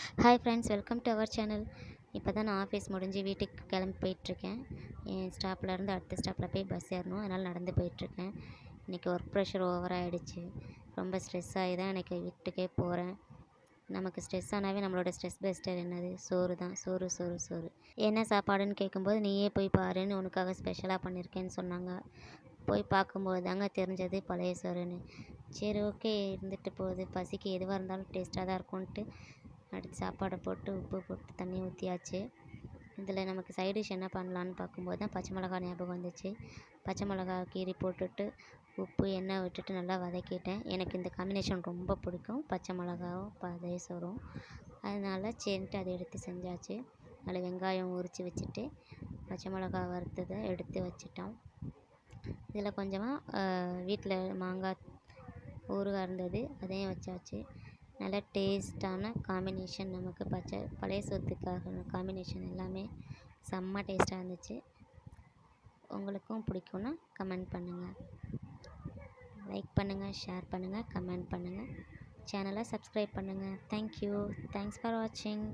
Hi friends, welcome to our channel. இப்போ தான் நான் ஆஃபீஸ் முடிஞ்சு வீட்டுக்கு கிளம்பி போயிட்டுருக்கேன். என் ஸ்டாப்லேருந்து அடுத்த ஸ்டாப்பில் போய் பஸ் ஏறணும். அதனால் நடந்து போயிட்டுருக்கேன். இன்றைக்கி ஒர்க் ப்ரெஷர் ஓவராகிடுச்சு. ரொம்ப ஸ்ட்ரெஸ் ஆகி தான் எனக்கு வீட்டுக்கே போகிறேன். நமக்கு ஸ்ட்ரெஸ் ஆனாவே நம்மளோட ஸ்ட்ரெஸ் பஸ்டர் என்னது? சோறு தான். சோறு சோறு சோறு. என்ன சாப்பாடுன்னு கேட்கும்போது நீயே போய் பாருன்னு உனக்காக ஸ்பெஷலாக பண்ணியிருக்கேன்னு சொன்னாங்க. போய் பார்க்கும்போது தாங்க தெரிஞ்சது பழைய சோறுன்னு. சரி, ஓகே, இருந்துட்டு போகுது. பசிக்கு எதுவாக இருந்தாலும் டேஸ்ட்டாக தான் இருக்கும்ன்ட்டு அடுத்து சாப்பாடை போட்டு உப்பு போட்டு தண்ணி ஊற்றியாச்சு. இதில் நமக்கு சைட் டிஷ் என்ன பண்ணலான்னு பார்க்கும்போது தான் பச்சை மிளகா ஞாபகம் வந்துச்சு. பச்சை மிளகா கீறி போட்டுட்டு உப்பு எண்ணெய் விட்டுட்டு நல்லா வதக்கிட்டேன். எனக்கு இந்த காம்பினேஷன் ரொம்ப பிடிக்கும், பச்சை மிளகாவும் பழைய சோறும். அதனால் சரின்ட்டு அதை எடுத்து செஞ்சாச்சு. அதில் வெங்காயம் உரித்து வச்சுட்டு பச்சை மிளகா வறுத்ததை எடுத்து வச்சிட்டோம். இதில் கொஞ்சமாக வீட்டில் மாங்காய் ஊறுகாய் இருந்தது, அதையும் வச்சாச்சு. நல்ல டேஸ்ட்டான காம்பினேஷன். நமக்கு பழைய சோத்துக்காக காம்பினேஷன் எல்லாமே செம்ம டேஸ்ட்டாக இருந்துச்சு. உங்களுக்கும் பிடிக்கும்னா கமெண்ட் பண்ணுங்கள், லைக் பண்ணுங்கள், ஷேர் பண்ணுங்கள், கமெண்ட் பண்ணுங்கள், சேனலை சப்ஸ்கிரைப் பண்ணுங்கள். தேங்க்யூ. தேங்க்ஸ் ஃபார் வாட்சிங்.